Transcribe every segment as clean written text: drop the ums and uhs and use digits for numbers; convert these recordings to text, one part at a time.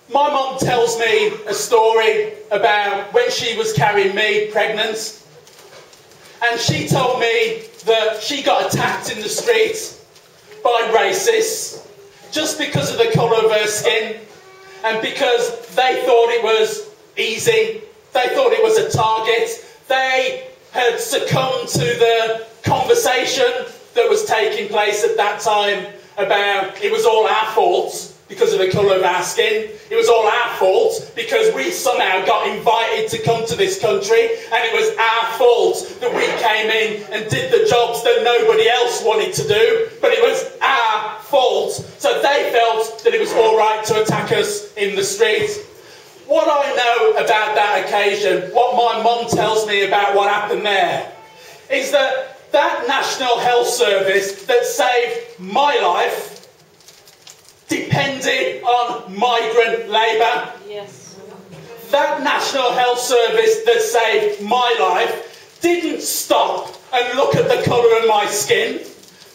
My mum tells me a story about when she was carrying me pregnant, and she told me that she got attacked in the street by racists just because of the colour of her skin, and because they thought it was easy, they thought it was a target, they had succumbed to the conversation that was taking place at that time about it was all our fault because of the colour of our skin. It was all our fault because we somehow got invited to come to this country, and it was our fault that we came in and did the jobs that nobody else wanted to do, but it was our fault. So they felt that it was all right to attack us in the street. What I know about that occasion, what my mum tells me about what happened there, is that that National Health Service that saved my life depended on migrant labour. Yes. That National Health Service that saved my life didn't stop and look at the colour of my skin,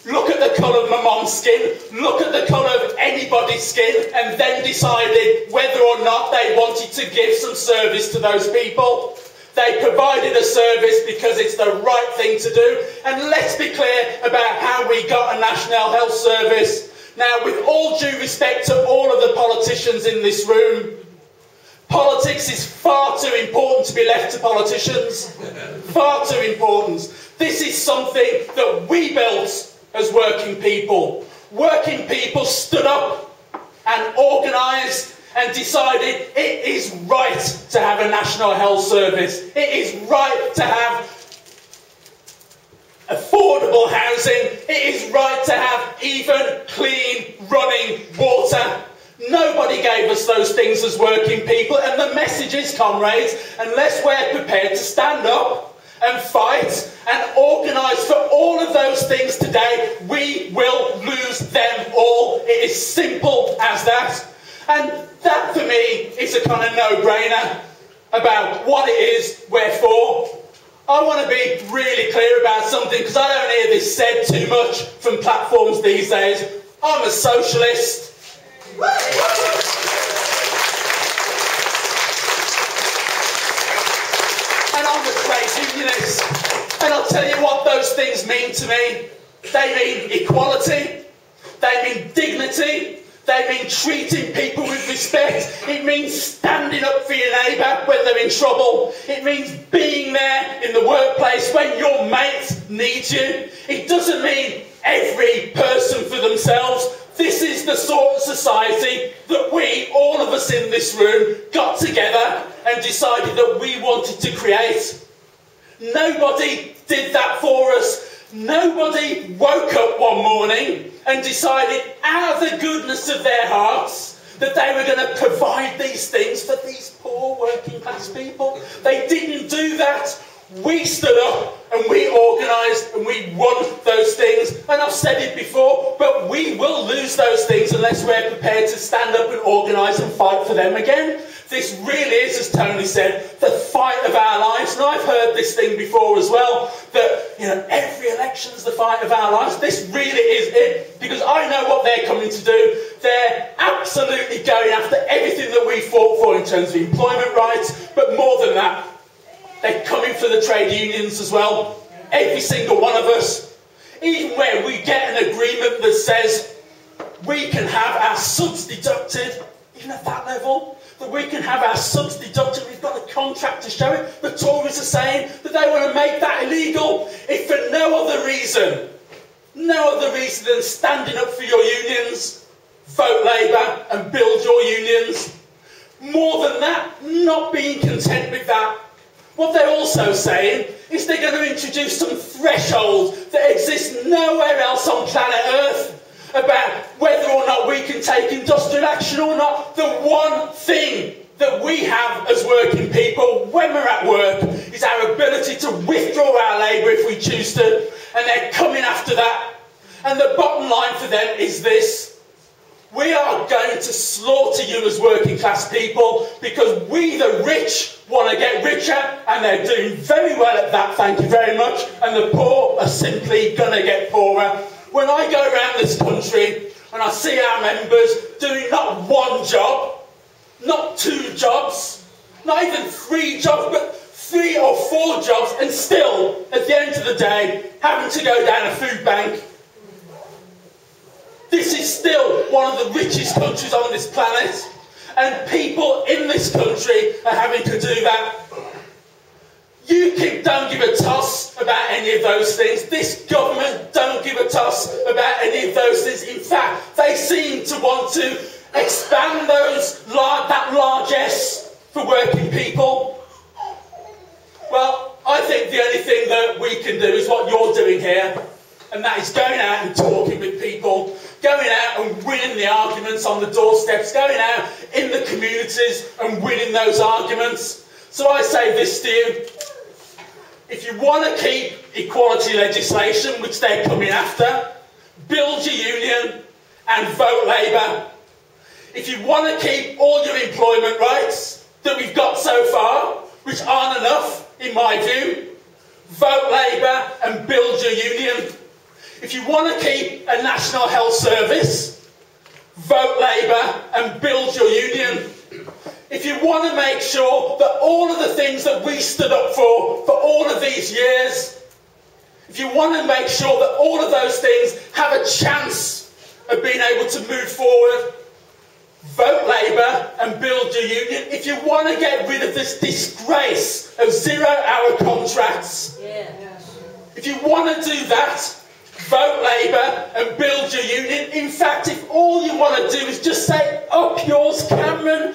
look at the colour of my mum's skin, look at the colour of anybody's skin, and then decided whether or not they wanted to give some service to those people. They provided a service because it's the right thing to do. And let's be clear about how we got a National Health Service. Now, with all due respect to all of the politicians in this room, politics is far too important to be left to politicians. Far too important. This is something that we built as working people. Working people stood up and organised and decided it is right to have a National Health Service. It is right to have affordable housing. It is right to have even, clean, running water. Nobody gave us those things as working people, and the message is, comrades, unless we're prepared to stand up and fight and organise for all of those things today, we will lose them all. It is simple as that. And that, for me, is a kind of no-brainer about what it is, wherefore. I want to be really clear about something, because I don't hear this said too much from platforms these days. I'm a socialist. And I'm a trade unionist. And I'll tell you what those things mean to me. They mean equality. They mean dignity. They mean treating people with respect. It means standing up for your neighbour when they're in trouble. It means being there in the workplace when your mate needs you. It doesn't mean every person for themselves. This is the sort of society that we, all of us in this room, got together and decided that we wanted to create. Nobody did that for us. Nobody woke up one morning and decided out of the goodness of their hearts that they were going to provide these things for these poor working class people. They didn't do that. We stood up and we organised and we won those things. And I've said it before, but we will lose those things unless we're prepared to stand up and organise and fight for them again. This really is, as Tony said, the fight of our lives. And I've heard this thing before as well, that, you know, every election's the fight of our lives. This really is it, because I know what they're coming to do. They're absolutely going after everything that we fought for in terms of employment rights, but more than that, they're coming for the trade unions as well. Every single one of us. Even where we get an agreement that says we can have our subs deducted, even at that level, that we can have our subs deducted, we've got a contract to show it. The Tories are saying that they want to make that illegal, if for no other reason than standing up for your unions, vote Labour and build your unions. More than that, not being content with that. What they're also saying is they're going to introduce some threshold that exists nowhere else on planet Earth about whether or not we can take industrial action or not. The one thing that we have as working people when we're at work is our ability to withdraw our labour if we choose to, and they're coming after that. And the bottom line for them is this: we are going to slaughter you as working class people, because we the rich want to get richer, and they're doing very well at that, thank you very much, and the poor are simply going to get poorer. When I go around this country and I see our members doing not one job, not 2 jobs, not even 3 jobs, but 3 or 4 jobs, and still, at the end of the day, having to go down a food bank. This is still one of the richest countries on this planet, and people in this country are having to do that. UKIP don't give a toss about any of those things. This government don't give a toss about any of those things. In fact, they seem to want to expand that largesse for working people. Well, I think the only thing that we can do is what you're doing here, and that is going out and talking with people, going out and winning the arguments on the doorsteps, going out in the communities and winning those arguments. So I say this to you: if you want to keep equality legislation, which they're coming after, build your union and vote Labour. If you want to keep all your employment rights that we've got so far, which aren't enough in my view, vote Labour and build your union. If you want to keep a national health service, vote Labour and build your union. If you want to make sure that all of the things that we stood up for all of these years, if you want to make sure that all of those things have a chance of being able to move forward, vote Labour and build your union. If you want to get rid of this disgrace of 0-hour contracts, if you want to do that, vote Labour and build your union. In fact, if all you want to do is just say, up yours, Cameron,